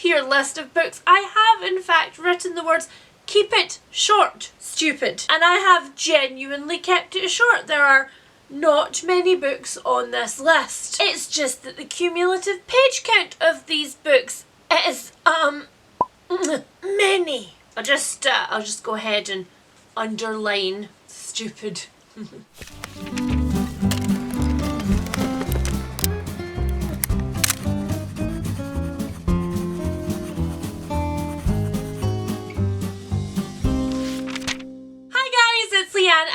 here list of books, I have in fact written the words "keep it short, stupid." And I have genuinely kept it short. There are not many books on this list. It's just that the cumulative page count of these books is, many. I'll just go ahead and underline stupid.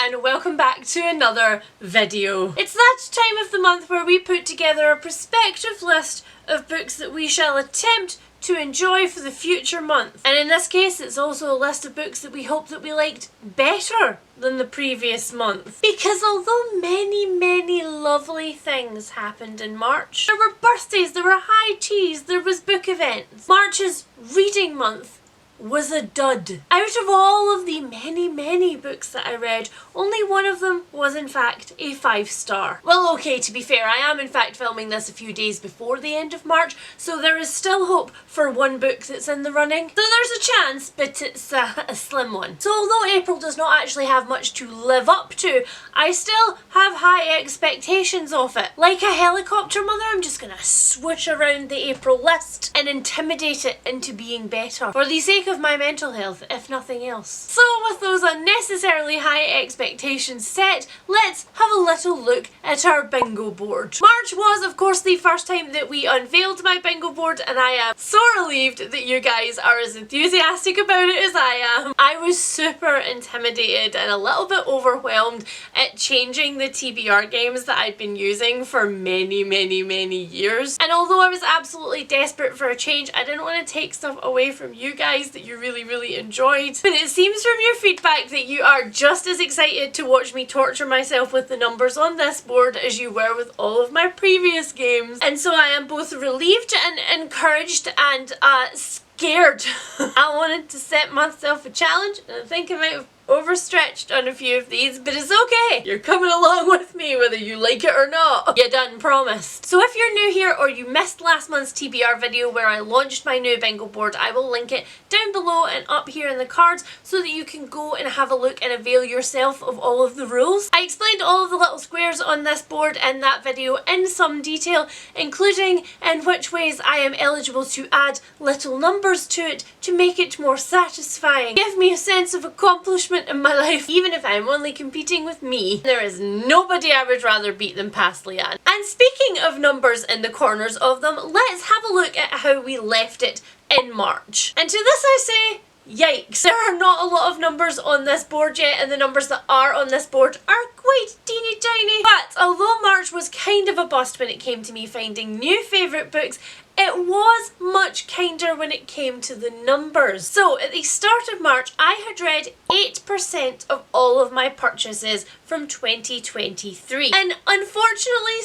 And welcome back to another video. It's that time of the month where we put together a prospective list of books that we shall attempt to enjoy for the future month. And in this case, it's also a list of books that we hope that we liked better than the previous month. Because although many lovely things happened in March, there were birthdays, there were high teas, there was book events. March's reading month was a dud. Out of all of the many books that I read, only one of them was in fact a 5-star. Well, okay, to be fair, I am in fact filming this a few days before the end of March, so there is still hope for one book that's in the running. So there's a chance, but it's a slim one. So although April does not actually have much to live up to, I still have high expectations of it. Like a helicopter mother, I'm just gonna swoosh around the April list and intimidate it into being better. For the sake of my mental health, if nothing else. So with those unnecessarily high expectations set, let's have a little look at our bingo board. March was of course the first time that we unveiled my bingo board, and I am so relieved that you guys are as enthusiastic about it as I am. I was super intimidated and a little bit overwhelmed at changing the TBR games that I'd been using for many years. And although I was absolutely desperate for a change, I didn't want to take stuff away from you guys that you really enjoyed. But it seems from your feedback that you are just as excited to watch me torture myself with the numbers on this board as you were with all of my previous games. And so I am both relieved and encouraged and scared. I wanted to set myself a challenge, and I think I might have overstretched on a few of these, but it's okay. You're coming along with me whether you like it or not. You done promised. So if you're new here or you missed last month's TBR video where I launched my new bingo board, I will link it down below and up here in the cards so that you can go and have a look and avail yourself of all of the rules. I explained all of the little squares on this board in that video in some detail, including in which ways I am eligible to add little numbers to it to make it more satisfying. Give me a sense of accomplishment in my life, even if I'm only competing with me. There is nobody I would rather beat than past Leanne. And speaking of numbers in the corners of them, let's have a look at how we left it in March. And to this I say, yikes. There are not a lot of numbers on this board yet, and the numbers that are on this board are quite teeny tiny. But although March was kind of a bust when it came to me finding new favourite books, it was much kinder when it came to the numbers. So at the start of March, I had read 8% of all of my purchases from 2023. And unfortunately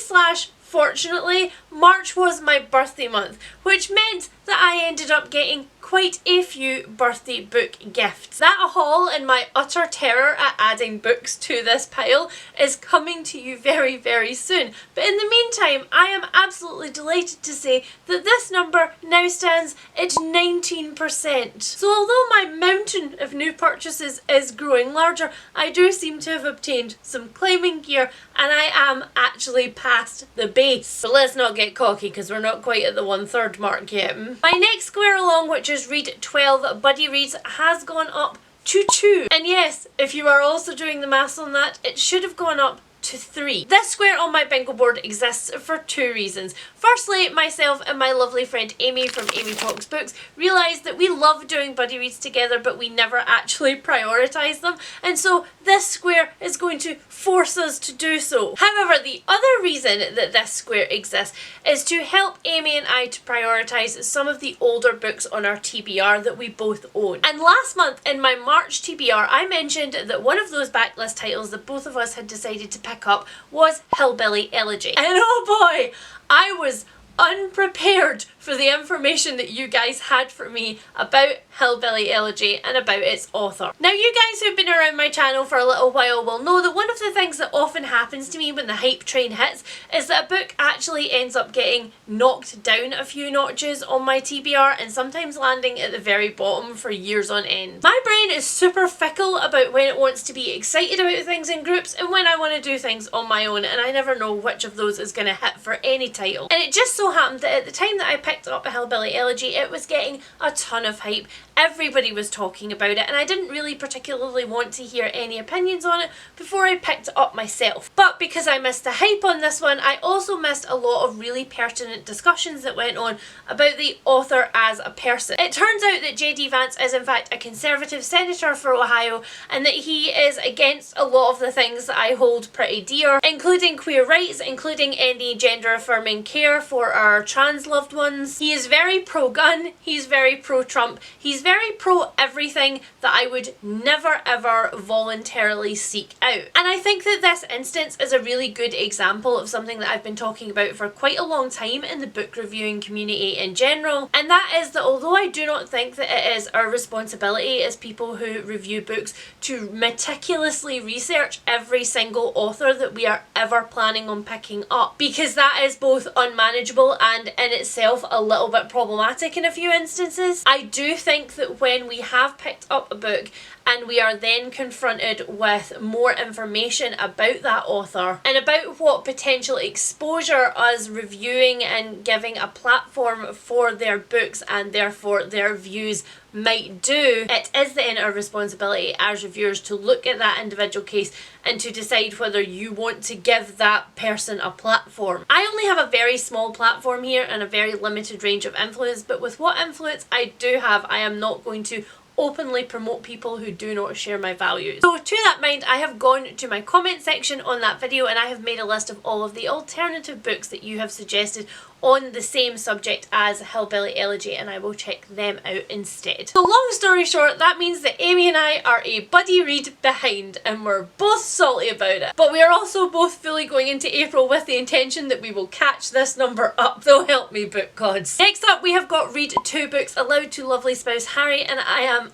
/ fortunately, March was my birthday month, which meant that I ended up getting quite a few birthday book gifts. That haul and my utter terror at adding books to this pile is coming to you very soon. But in the meantime, I am absolutely delighted to say that this number now stands at 19%. So although my mountain of new purchases is growing larger, I do seem to have obtained some climbing gear, and I am actually past the base. But let's not get cocky because we're not quite at the 1/3 mark yet. My next square along, which is read 12 buddy reads, has gone up to 2. And yes, if you are also doing the maths on that, it should have gone up to 3. This square on my bingo board exists for 2 reasons. Firstly, myself and my lovely friend Amy from Amy Talks Books realised that we love doing buddy reads together, but we never actually prioritise them, and so this square is going to force us to do so. However, the other reason that this square exists is to help Amy and I to prioritise some of the older books on our TBR that we both own. And last month in my March TBR, I mentioned that one of those backlist titles that both of us had decided to pick up was Hillbilly Elegy. And oh boy, I was unprepared for the information that you guys had for me about Hillbilly Elegy and about its author. Now, you guys who've been around my channel for a little while will know that one of the things that often happens to me when the hype train hits is that a book actually ends up getting knocked down a few notches on my TBR and sometimes landing at the very bottom for years on end. My brain is super fickle about when it wants to be excited about things in groups and when I want to do things on my own, and I never know which of those is going to hit for any title. And it just so happened that at the time that I picked up a Hillbilly Elegy, it was getting a ton of hype. Everybody was talking about it, and I didn't really particularly want to hear any opinions on it before I picked it up myself. But because I missed the hype on this one, I also missed a lot of really pertinent discussions that went on about the author as a person. It turns out that J.D. Vance is in fact a Conservative senator for Ohio, and that he is against a lot of the things that I hold pretty dear, including queer rights, including any gender affirming care for our trans loved ones. He is very pro-gun, he's very pro-Trump, he's very pro everything that I would never ever voluntarily seek out. And I think that this instance is a really good example of something that I've been talking about for quite a long time in the book reviewing community in general, and that is that although I do not think that it is our responsibility as people who review books to meticulously research every single author that we are ever planning on picking up, because that is both unmanageable and in itself a little bit problematic in a few instances, I do think that when we have picked up a book and we are then confronted with more information about that author and about what potential exposure us reviewing and giving a platform for their books and therefore their views might do, it is then our responsibility as reviewers to look at that individual case and to decide whether you want to give that person a platform. I only have a very small platform here and a very limited range of influence, but with what influence I do have, I am not going to openly promote people who do not share my values. So to that mind, I have gone to my comment section on that video and I have made a list of all of the alternative books that you have suggested on the same subject as Hillbilly Elegy, and I will check them out instead. So long story short, that means that Amy and I are a buddy read behind and we're both salty about it. But we are also both fully going into April with the intention that we will catch this number up, though help me book gods. Next up, we have got read 2 books aloud to lovely spouse Harry, and I am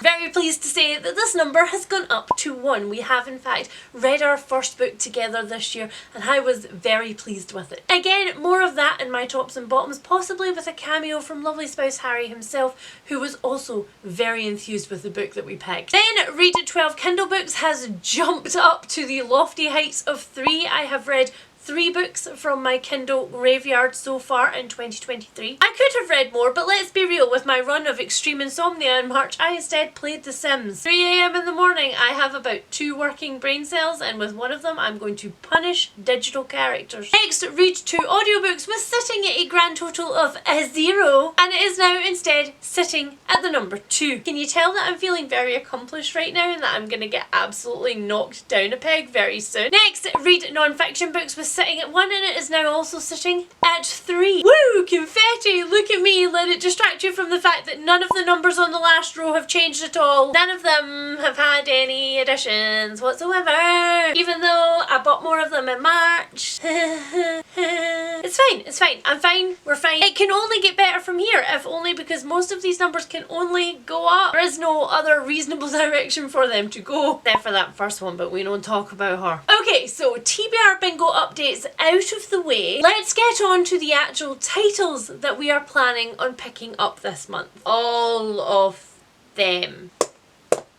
very pleased to say that this number has gone up to 1. We have in fact read our first book together this year and I was very pleased with it. Again, more of that in my tops and bottoms, possibly with a cameo from lovely spouse Harry himself, who was also very enthused with the book that we picked. Then Read 12 Kindle books has jumped up to the lofty heights of 3. I have read 3 books from my Kindle graveyard so far in 2023. I could have read more, but let's be real, with my run of extreme insomnia in March, I instead played The Sims. 3 AM in the morning, I have about 2 working brain cells, and with one of them I'm going to punish digital characters. Next, Read 2 audiobooks was sitting at a grand total of 0, and it is now instead sitting at the number 2. Can you tell that I'm feeling very accomplished right now and that I'm going to get absolutely knocked down a peg very soon? Next, Read non-fiction books was sitting at 1 and it is now also sitting at 3. Woo! Confetti! Look at me! Let it distract you from the fact that none of the numbers on the last row have changed at all. None of them have had any additions whatsoever. Even though I bought more of them in March. It's fine. It's fine. I'm fine. We're fine. It can only get better from here, if only because most of these numbers can only go up. There is no other reasonable direction for them to go. Except for that first one, but we don't talk about her. Okay, so TBR bingo updates out of the way. Let's get on to the actual titles that we are planning on picking up this month. All of them.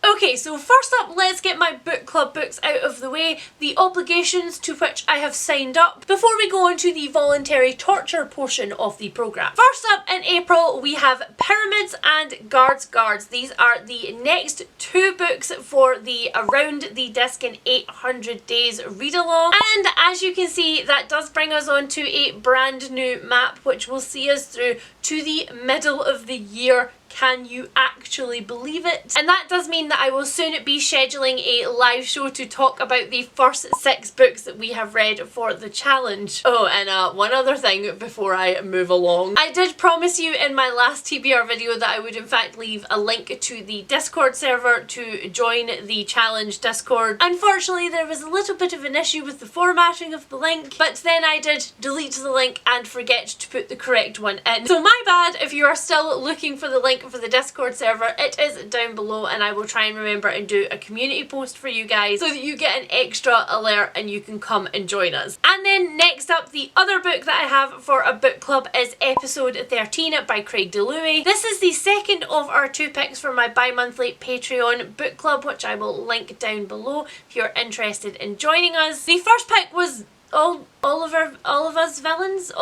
Okay, so first up, let's get my book club books out of the way, the obligations to which I have signed up, before we go on to the voluntary torture portion of the programme. First up in April, we have Pyramids and Guards. These are the next 2 books for the Around the Disc in 800 Days read-along. And as you can see, that does bring us on to a brand new map, which will see us through to the middle of the year Can you actually believe it? And that does mean that I will soon be scheduling a live show to talk about the first 6 books that we have read for the challenge. Oh, and one other thing before I move along. I did promise you in my last TBR video that I would in fact leave a link to the Discord server to join the challenge Discord. Unfortunately, there was a little bit of an issue with the formatting of the link, but then I did delete the link and forget to put the correct one in. So my bad if you are still looking for the link for the Discord server. It is down below, and I will try and remember and do a community post for you guys so that you get an extra alert and you can come and join us. And then next up, the other book that I have for a book club is episode 13 by Craig Dilouie. This is the second of our 2 picks for my bi-monthly Patreon book club, which I will link down below if you're interested in joining us. The first pick was all of us villains.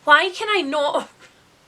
Why can I not?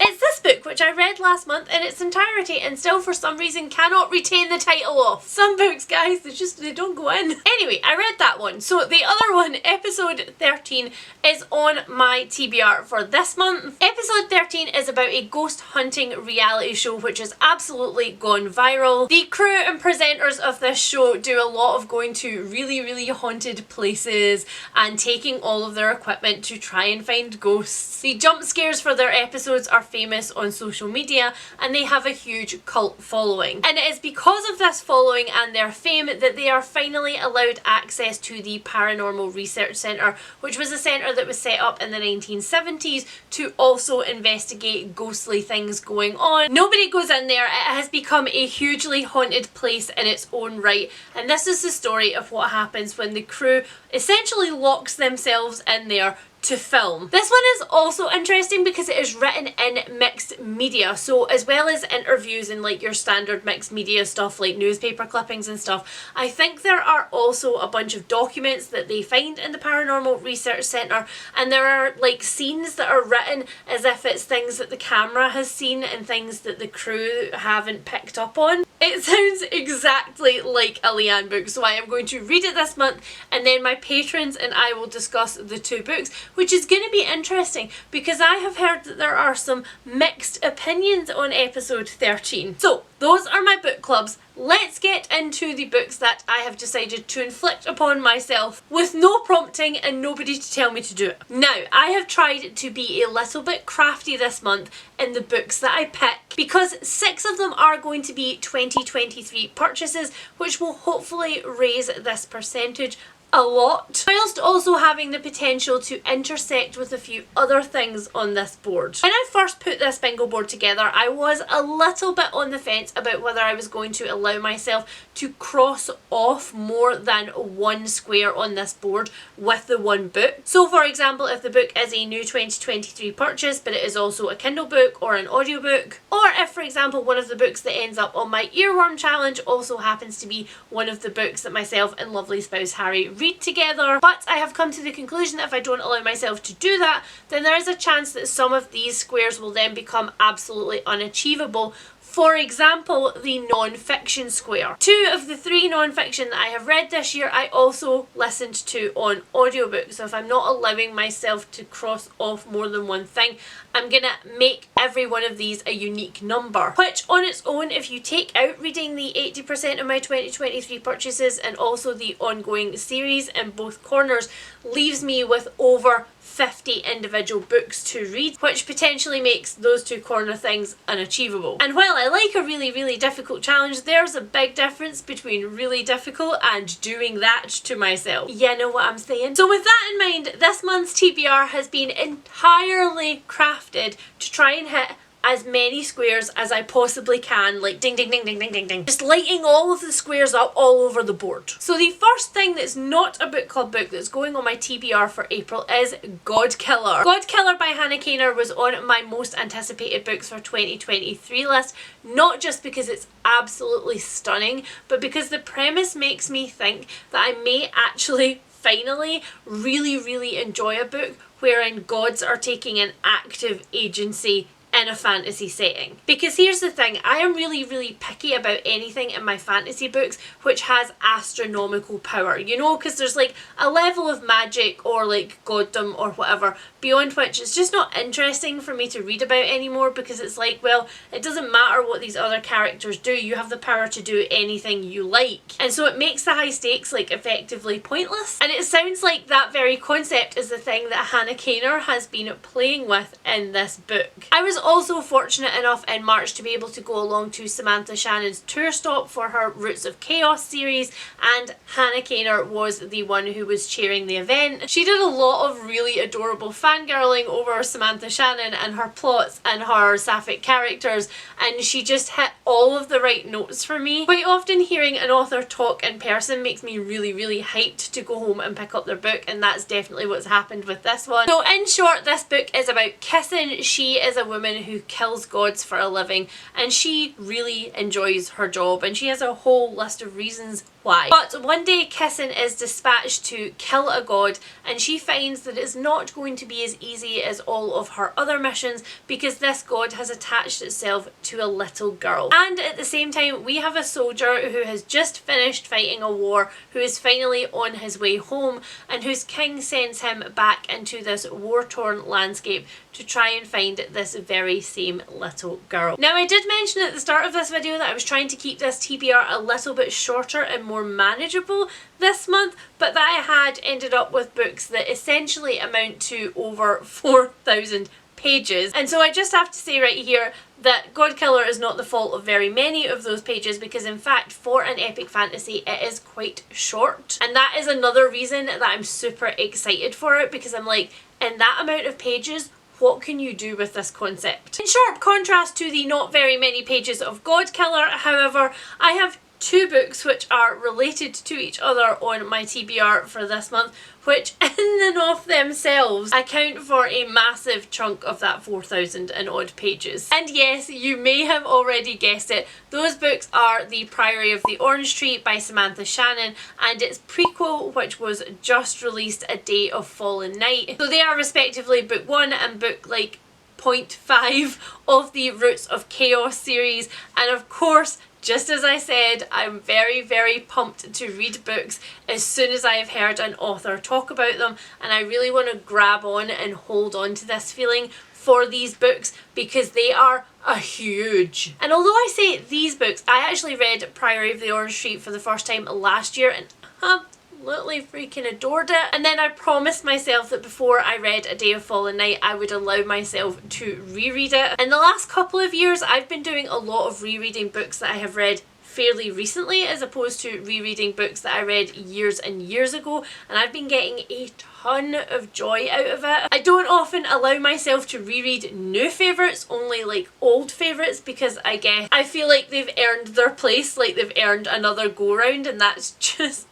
It's this book, which I read last month in its entirety and still for some reason cannot retain the title of. Some books, guys, they don't go in. Anyway, I read that one. So the other one, episode 13, is on my TBR for this month. Episode 13 is about a ghost hunting reality show which has absolutely gone viral. The crew and presenters of this show do a lot of going to really, really haunted places and taking all of their equipment to try and find ghosts. The jump scares for their episodes are famous on social media, and they have a huge cult following. And it is because of this following and their fame that they are finally allowed access to the Paranormal Research Centre, which was a centre that was set up in the 1970s to also investigate ghostly things going on. Nobody goes in there. It has become a hugely haunted place in its own right, and this is the story of what happens when the crew essentially locks themselves in there to film. This one is also interesting because it is written in mixed media, so as well as interviews and like your standard mixed media stuff like newspaper clippings and stuff, I think there are also a bunch of documents that they find in the Paranormal Research Centre, and there are like scenes that are written as if it's things that the camera has seen and things that the crew haven't picked up on. It sounds exactly like a Leanne book, so I am going to read it this month, and then my patrons and I will discuss the 2 books, which is going to be interesting because I have heard that there are some mixed opinions on episode 13. So those are my book clubs. Let's get into the books that I have decided to inflict upon myself with no prompting and nobody to tell me to do it. Now, I have tried to be a little bit crafty this month in the books that I pick because 6 of them are going to be 2023 purchases, which will hopefully raise this percentage a lot, whilst also having the potential to intersect with a few other things on this board. When I first put this bingo board together, I was a little bit on the fence about whether I was going to allow myself to cross off more than 1 square on this board with the 1 book. So for example, if the book is a new 2023 purchase but it is also a Kindle book or an audiobook, or if for example one of the books that ends up on my earworm challenge also happens to be one of the books that myself and lovely spouse Harry read together. But I have come to the conclusion that if I don't allow myself to do that, then there is a chance that some of these squares will then become absolutely unachievable. For example, the non-fiction square. 2 of the 3 non-fiction that I have read this year I also listened to on audiobook, so if I'm not allowing myself to cross off more than 1 thing, I'm gonna make every one of these a unique number, which on its own, if you take out reading the 80% of my 2023 purchases and also the ongoing series in both corners, leaves me with over 50 individual books to read, which potentially makes those 2 corner things unachievable. And while I like a really, really difficult challenge, there's a big difference between really difficult and doing that to myself. You know what I'm saying? So with that in mind, this month's TBR has been entirely crafted to try and hit as many squares as I possibly can, like ding ding ding ding ding ding ding, just lighting all of the squares up all over the board. So the first thing that's not a book club book that's going on my TBR for April is Godkiller. Godkiller by Hannah Kaner was on my most anticipated books for 2023 list, not just because it's absolutely stunning, but because the premise makes me think that I may actually finally really enjoy a book wherein gods are taking an active agency in a fantasy setting. Because here's the thing, I am really picky about anything in my fantasy books which has astronomical power, you know, because there's like a level of magic or like goddom or whatever beyond which it's just not interesting for me to read about anymore, because it's like, well, it doesn't matter what these other characters do, you have the power to do anything you like. And so it makes the high stakes like effectively pointless. And it sounds like that very concept is the thing that Hannah Kaner has been playing with in this book. I was also fortunate enough in March to be able to go along to Samantha Shannon's tour stop for her Roots of Chaos series, and Hannah Kaner was the one who was chairing the event. She did a lot of really adorable fangirling over Samantha Shannon and her plots and her sapphic characters, and she just hit all of the right notes for me. Quite often hearing an author talk in person makes me really hyped to go home and pick up their book, and that's definitely what's happened with this one. So in short, this book is about Kissin. She is a woman who kills gods for a living, and she really enjoys her job, and she has a whole list of reasons why. But one day Kissin is dispatched to kill a god, and she finds that it's not going to be as easy as all of her other missions because this god has attached itself to a little girl. And at the same time, we have a soldier who has just finished fighting a war, who is finally on his way home, and whose king sends him back into this war-torn landscape to try and find this very same little girl. Now, I did mention at the start of this video that I was trying to keep this TBR a little bit shorter and more manageable this month, but that I had ended up with books that essentially amount to over 4,000 pages. And so I just have to say right here that Godkiller is not the fault of very many of those pages, because in fact for an epic fantasy it is quite short, and that is another reason that I'm super excited for it, because I'm like, in that amount of pages, what can you do with this concept? In sharp contrast to the not very many pages of Godkiller, however, I have two books which are related to each other on my TBR for this month, which in and of themselves account for a massive chunk of that 4,000 and odd pages. And yes, you may have already guessed it, those books are The Priory of the Orange Tree by Samantha Shannon and its prequel, which was just released, A Day of Fallen Night. So they are respectively book 1 and book like 0.5 of the Roots of Chaos series, and of course, just as I said, I'm very pumped to read books as soon as I have heard an author talk about them, and I really want to grab on and hold on to this feeling for these books because they are a huge. And although I say these books, I actually read Priory of the Orange Tree for the first time last year and absolutely freaking adored it. And then I promised myself that before I read A Day of Fallen Night I would allow myself to reread it. In the last couple of years I've been doing a lot of rereading books that I have read fairly recently as opposed to rereading books that I read years and years ago, and I've been getting a ton of joy out of it. I don't often allow myself to reread new favourites, only like old favourites, because I guess I feel like they've earned their place, like they've earned another go round, and that's just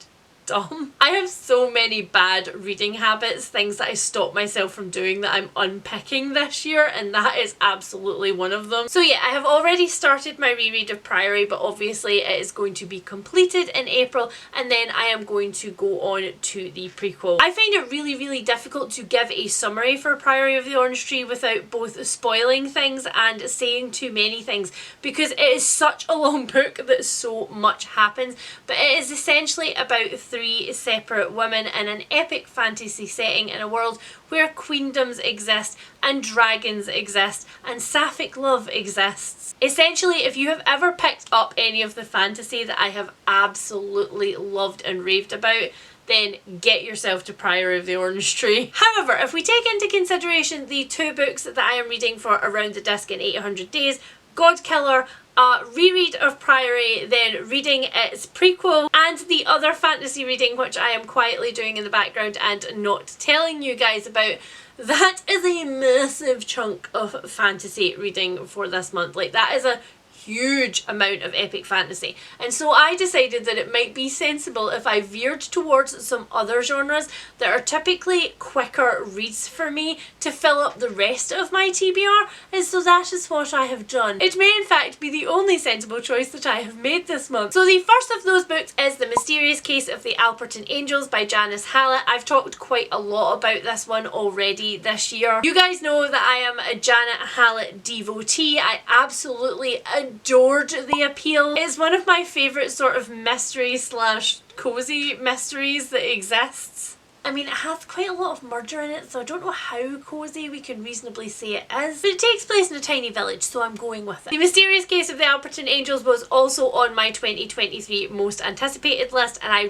dumb. I have so many bad reading habits, things that I stop myself from doing that I'm unpicking this year, and that is absolutely one of them. So yeah, I have already started my reread of Priory, but obviously it is going to be completed in April, and then I am going to go on to the prequel. I find it really difficult to give a summary for Priory of the Orange Tree without both spoiling things and saying too many things, because it is such a long book that so much happens, but it is essentially about three separate women in an epic fantasy setting in a world where queendoms exist and dragons exist and sapphic love exists. Essentially, if you have ever picked up any of the fantasy that I have absolutely loved and raved about, then get yourself to Priory of the Orange Tree. However, if we take into consideration the two books that I am reading for Around the Disc in 800 Days, Godkiller, a reread of Priory, then reading its prequel, and the other fantasy reading which I am quietly doing in the background and not telling you guys about, that is a massive chunk of fantasy reading for this month. Like, that is a huge amount of epic fantasy. And so I decided that it might be sensible if I veered towards some other genres that are typically quicker reads for me to fill up the rest of my TBR, and so that is what I have done. It may in fact be the only sensible choice that I have made this month. So the first of those books is The Mysterious Case of the Alperton Angels by Janice Hallet. I've talked quite a lot about this one already this year. You guys know that I am a Janet Hallet devotee. I absolutely adored the appeal. It's one of my favourite sort of mystery slash cozy mysteries that exists. I mean, it has quite a lot of murder in it, so I don't know how cozy we can reasonably say it is. But it takes place in a tiny village, so I'm going with it. The Mysterious Case of the Alperton Angels was also on my 2023 most anticipated list, and I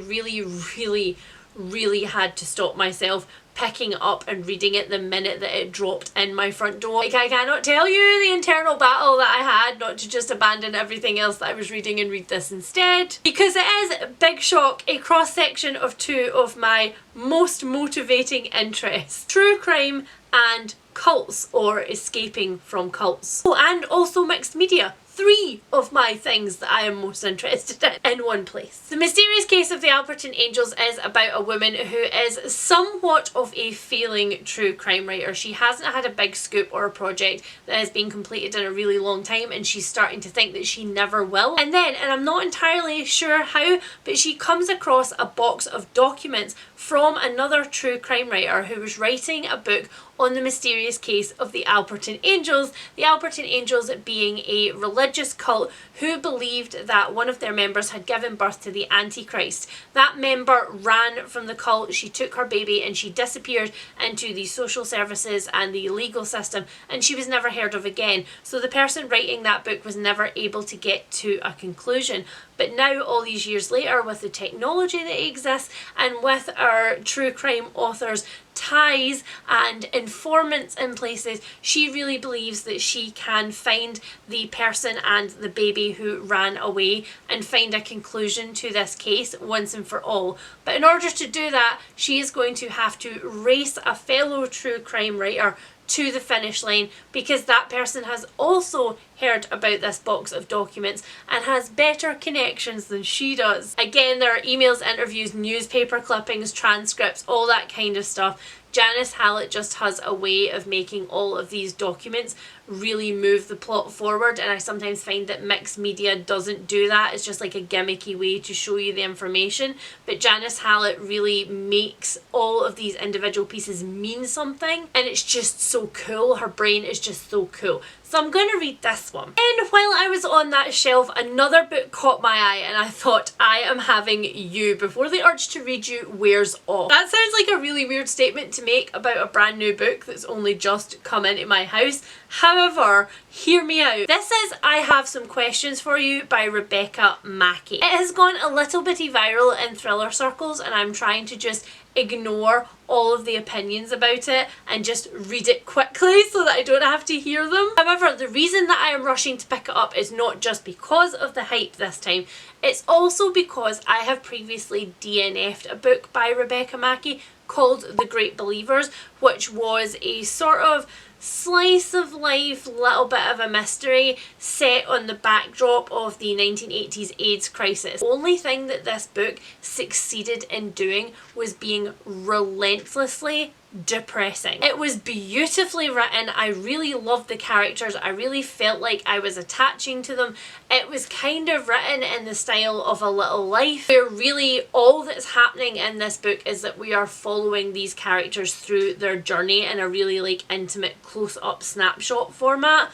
really had to stop myself picking up and reading it the minute that it dropped in my front door. Like, I cannot tell you the internal battle that I had not to just abandon everything else that I was reading and read this instead. Because it is, big shock, a cross section of two of my most motivating interests: true crime and cults, or escaping from cults. Oh, and also mixed media. 3 of my things that I am most interested in one place. The Mysterious Case of the Alperton Angels is about a woman who is somewhat of a failing true crime writer. She hasn't had a big scoop or a project that has been completed in a really long time, and she's starting to think that she never will. And then, and I'm not entirely sure how, but she comes across a box of documents from another true crime writer who was writing a book on the mysterious case of the Alperton Angels. The Alperton Angels being a religious cult who believed that one of their members had given birth to the Antichrist. That member ran from the cult, she took her baby and she disappeared into the social services and the legal system, and she was never heard of again. So the person writing that book was never able to get to a conclusion. But now, all these years later, with the technology that exists and with our true crime authors' ties and informants in places, she really believes that she can find the person and the baby who ran away and find a conclusion to this case once and for all. But in order to do that, she is going to have to race a fellow true crime writer to the finish line, because that person has also heard about this box of documents and has better connections than she does. Again, there are emails, interviews, newspaper clippings, transcripts, all that kind of stuff. Janice Hallet just has a way of making all of these documents really move the plot forward, and I sometimes find that mixed media doesn't do that. It's just like a gimmicky way to show you the information, but Janice Hallet really makes all of these individual pieces mean something, and it's just so cool. Her brain is just so cool. So I'm going to read this one. And while I was on that shelf, another book caught my eye, and I thought, I am having you before the urge to read you wears off. That sounds like a really weird statement to make about a brand new book that's only just come into my house. However, hear me out. This is I Have Some Questions For You by Rebecca Makkai. It has gone a little bitty viral in thriller circles, and I'm trying to just ignore all of the opinions about it and just read it quickly so that I don't have to hear them. However, the reason that I am rushing to pick it up is not just because of the hype this time, it's also because I have previously DNF'd a book by Rebecca Makkai called The Great Believers, which was a sort of slice of life, little bit of a mystery set on the backdrop of the 1980s AIDS crisis. The only thing that this book succeeded in doing was being relentlessly depressing. It was beautifully written. I really loved the characters. I really felt like I was attaching to them. It was kind of written in the style of A Little Life, where really all that's happening in this book is that we are following these characters through their journey in a really like intimate close-up snapshot format.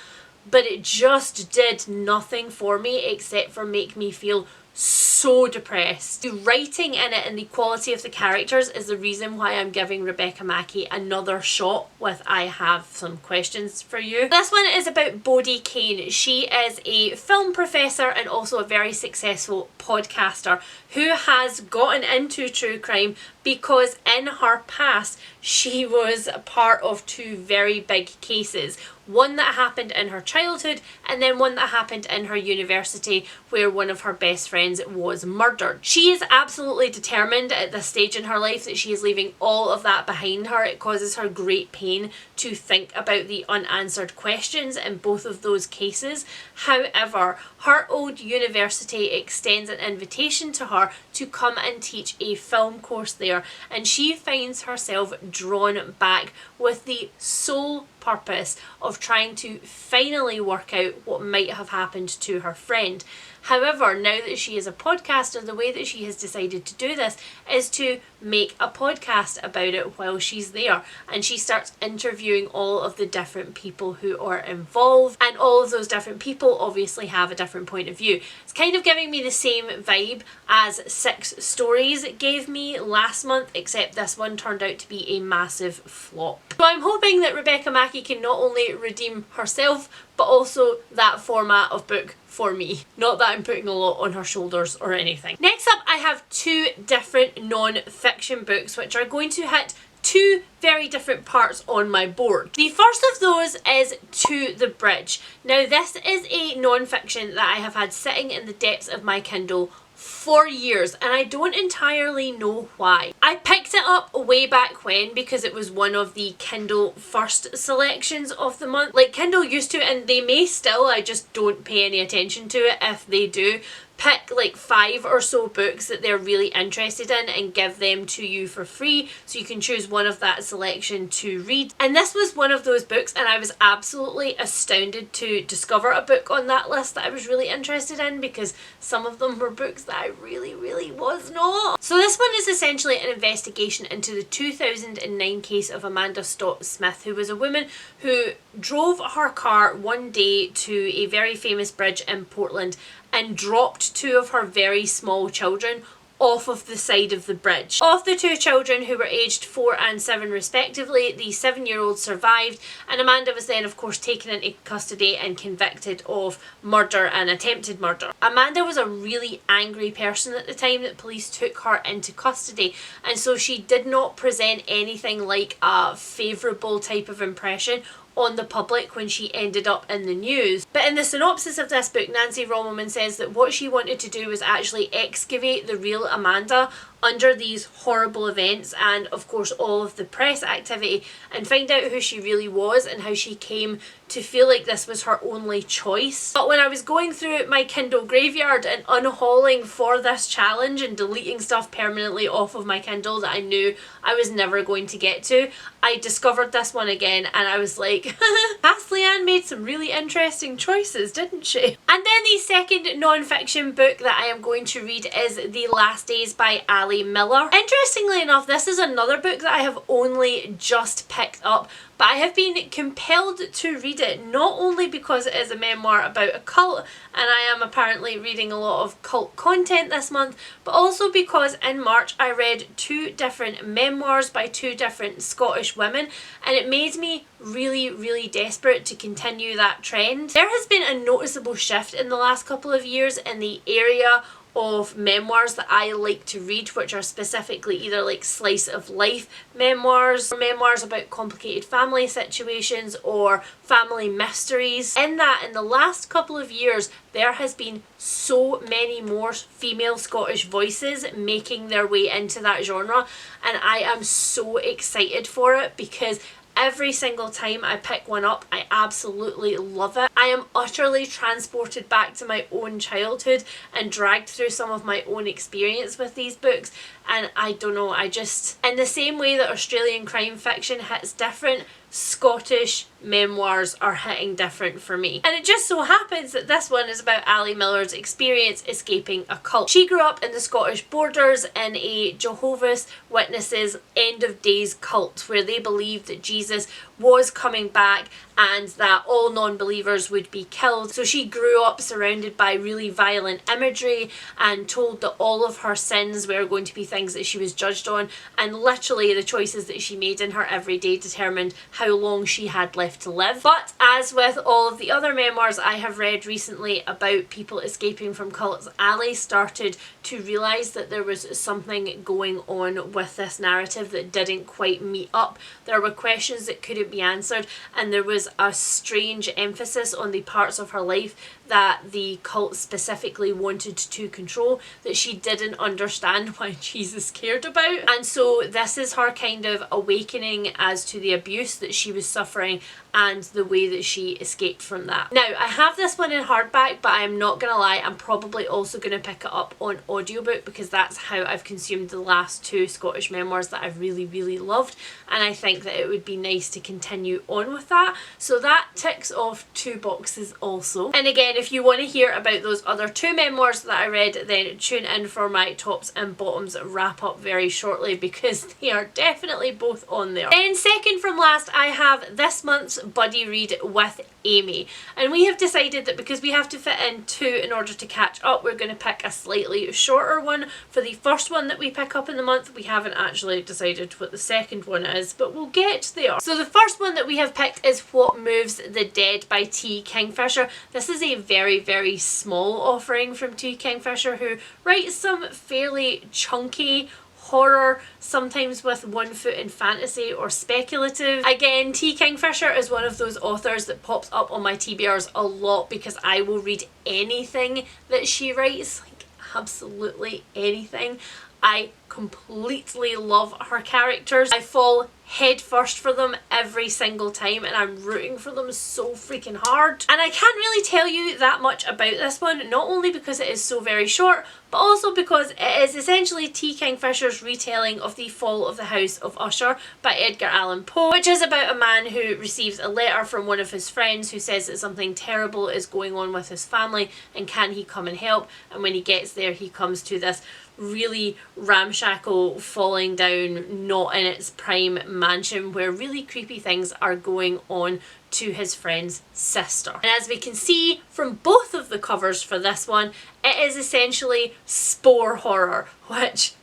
But it just did nothing for me except for make me feel so depressed. The writing in it and the quality of the characters is the reason why I'm giving Rebecca Makkai another shot with I Have Some Questions For You. This one is about Bodie Kane. She is a film professor and also a very successful podcaster who has gotten into true crime because in her past she was a part of 2 very big cases. One that happened in her childhood and then one that happened in her university, where one of her best friends friends was murdered. She is absolutely determined at this stage in her life that she is leaving all of that behind her. It causes her great pain to think about the unanswered questions in both of those cases. However, her old university extends an invitation to her to come and teach a film course there, and she finds herself drawn back with the sole purpose of trying to finally work out what might have happened to her friend. However, now that she is a podcaster, the way that she has decided to do this is to make a podcast about it while she's there, and she starts interviewing all of the different people who are involved, and all of those different people obviously have a different point of view. It's kind of giving me the same vibe as 6 Stories gave me last month, except this one turned out to be a massive flop. So I'm hoping that Rebecca Makkai can not only redeem herself, but also that format of book for me. Not that I'm putting a lot on her shoulders or anything. Next up, I have 2 different non-fiction books which are going to hit 2 very different parts on my board. The first of those is To the Bridge. Now, this is a non-fiction that I have had sitting in the depths of my Kindle for years, and I don't entirely know why. I picked it up way back when because it was one of the Kindle first selections of the month. Like, Kindle used to, and they may still, I just don't pay any attention to it if they do, pick like 5 or so books that they're really interested in and give them to you for free, so you can choose one of that selection to read. And this was one of those books, and I was absolutely astounded to discover a book on that list that I was really interested in, because some of them were books that I really was not. So this one is essentially an investigation into the 2009 case of Amanda Stott Smith, who was a woman who drove her car one day to a very famous bridge in Portland and dropped 2 of her very small children off of the side of the bridge. Of the 2 children, who were aged 4 and 7 respectively, the 7-year-old survived, and Amanda was then of course taken into custody and convicted of murder and attempted murder. Amanda was a really angry person at the time that police took her into custody, and so she did not present anything like a favourable type of impression on the public when she ended up in the news. But in the synopsis of this book, Nancy Rommelman says that what she wanted to do was actually excavate the real Amanda under these horrible events and of course all of the press activity, and find out who she really was and how she came to feel like this was her only choice. But when I was going through my Kindle graveyard and unhauling for this challenge and deleting stuff permanently off of my Kindle that I knew I was never going to get to, I discovered this one again, and I was like, Past Leanne made some really interesting choices, didn't she? And then the second non-fiction book that I am going to read is The Last Days by Millar. Interestingly enough, this is another book that I have only just picked up, but I have been compelled to read it, not only because it is a memoir about a cult, and I am apparently reading a lot of cult content this month, but also because in March I read 2 different memoirs by 2 different Scottish women, and it made me really desperate to continue that trend. There has been a noticeable shift in the last couple of years in the area of memoirs that I like to read, which are specifically either like slice of life memoirs, or memoirs about complicated family situations or family mysteries. In that, in the last couple of years, there has been so many more female Scottish voices making their way into that genre, and I am so excited for it because every single time I pick one up, I absolutely love it. I am utterly transported back to my own childhood and dragged through some of my own experience with these books, and I don't know, I just, in the same way that Australian crime fiction hits different, Scottish memoirs are hitting different for me. And it just so happens that this one is about Ali Millar's experience escaping a cult. She grew up in the Scottish borders in a Jehovah's Witnesses end of days cult where they believed that Jesus was coming back and that all non-believers would be killed. So she grew up surrounded by really violent imagery and told that all of her sins were going to be things that she was judged on, and literally the choices that she made in her everyday determined how long she had left to live. But as with all of the other memoirs I have read recently about people escaping from cults, Ali started to realise that there was something going on with this narrative that didn't quite meet up. There were questions that couldn't be answered, and there was a strange emphasis on the parts of her life that the cult specifically wanted to control that she didn't understand why Jesus cared about. And so this is her kind of awakening as to the abuse that she was suffering and the way that she escaped from that. Now, I have this one in hardback, but I'm not gonna lie, I'm probably also gonna pick it up on audiobook because that's how I've consumed the last two Scottish memoirs that I've really, really loved, and I think that it would be nice to continue on with that. So that ticks off 2 boxes also. And again, if you want to hear about those other 2 memoirs that I read, then tune in for my tops and bottoms wrap up very shortly because they are definitely both on there. Then second from last, I have this month's buddy read with Amy, and we have decided that because we have to fit in 2 in order to catch up, we're going to pick a slightly shorter one for the first one that we pick up in the month. We haven't actually decided what the second one is, but we'll get there. So the first one that we have picked is What Moves the Dead by T. Kingfisher. This is a very, very small offering from T. Kingfisher, who writes some fairly chunky horror, sometimes with one foot in fantasy or speculative. Again, T. Kingfisher is one of those authors that pops up on my TBRs a lot because I will read anything that she writes, like absolutely anything. I completely love her characters. I fall head first for them every single time and I'm rooting for them so freaking hard. And I can't really tell you that much about this one, not only because it is so very short, but also because it is essentially T. Kingfisher's retelling of The Fall of the House of Usher by Edgar Allan Poe, which is about a man who receives a letter from one of his friends who says that something terrible is going on with his family and can he come and help. And when he gets there, he comes to this really ramshackle, falling down, not in its prime mansion where really creepy things are going on to his friend's sister. And as we can see from both of the covers for this one, it is essentially spore horror, which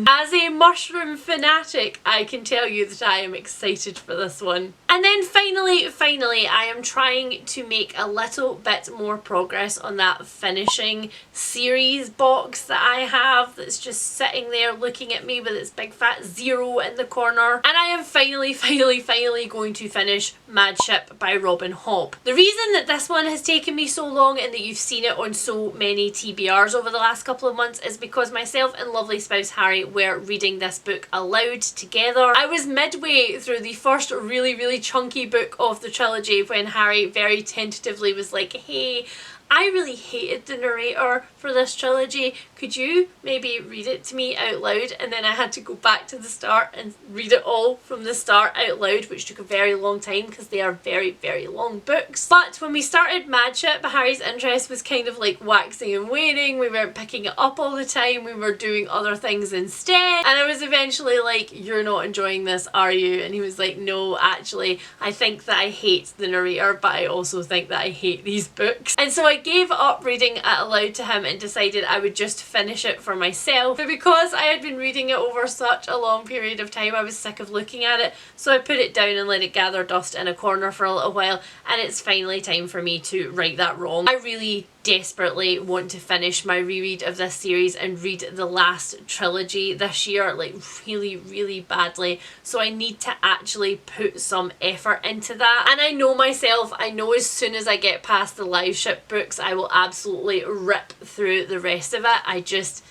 as a mushroom fanatic, I can tell you that I am excited for this one. And then finally, I am trying to make a little bit more progress on that finishing series box that I have that's just sitting there looking at me with its big fat 0 in the corner. And I am finally going to finish Mad Ship by Robin Hobb. The reason that this one has taken me so long and that you've seen it on so many TBRs over the last couple of months is because myself and lovely spouse Harry were reading this book aloud together. I was midway through the first really chunky book of the trilogy when Harry very tentatively was like, hey, I really hated the narrator for this trilogy. Could you maybe read it to me out loud? And then I had to go back to the start and read it all from the start out loud, which took a very long time because they are very long books. But when we started Mad Ship, Harry's interest was kind of like waxing and waning. We weren't picking it up all the time. We were doing other things instead. And I was eventually like, you're not enjoying this, are you? And he was like, no, actually, I think that I hate the narrator, but I also think that I hate these books. And so I gave up reading it aloud to him and decided I would just finish it for myself. But because I had been reading it over such a long period of time, I was sick of looking at it, so I put it down and let it gather dust in a corner for a little while, and it's finally time for me to right that wrong. I really desperately want to finish my reread of this series and read the last trilogy this year, like really badly, so I need to actually put some effort into that. And I know myself, I know as soon as I get past the Liveship books I will absolutely rip through the rest of it. I just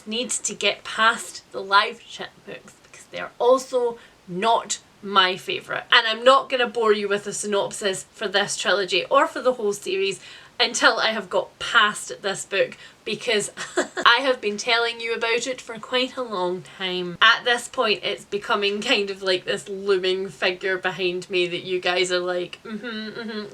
need to get past the Liveship books because they're also not my favourite. And I'm not going to bore you with a synopsis for this trilogy or for the whole series until I have got past this book, because I have been telling you about it for quite a long time. At this point it's becoming kind of like this looming figure behind me that you guys are like,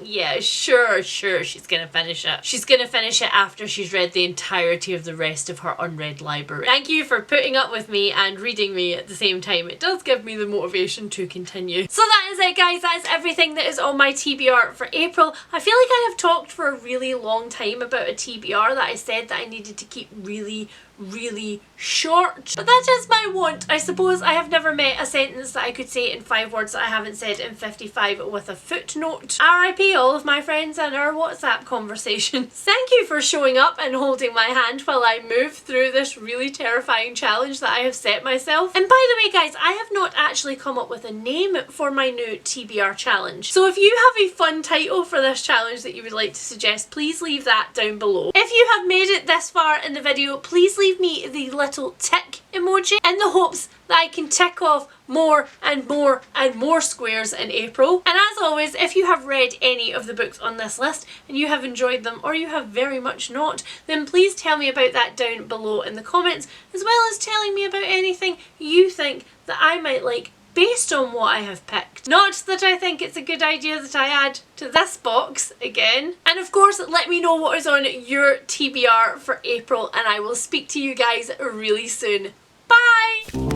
yeah, sure, she's gonna finish it. She's gonna finish it after she's read the entirety of the rest of her unread library. Thank you for putting up with me and reading me at the same time. It does give me the motivation to continue. So that is it, guys. That is everything that is on my TBR for April. I feel like I have talked for a really long time about a TBR that I said that I needed to keep really really short. But that is my want. I suppose I have never met a sentence that I could say in 5 words that I haven't said in 55 with a footnote. RIP all of my friends and our WhatsApp conversations. Thank you for showing up and holding my hand while I move through this really terrifying challenge that I have set myself. And by the way guys, I have not actually come up with a name for my new TBR challenge. So if you have a fun title for this challenge that you would like to suggest, please leave that down below. If you have made it this far in the video, please leave me the little tick emoji in the hopes that I can tick off more and more and more squares in April. And as always, if you have read any of the books on this list and you have enjoyed them, or you have very much not, then please tell me about that down below in the comments, as well as telling me about anything you think that I might like based on what I have picked. Not that I think it's a good idea that I add to this box again. And of course, let me know what is on your TBR for April, and I will speak to you guys really soon. Bye!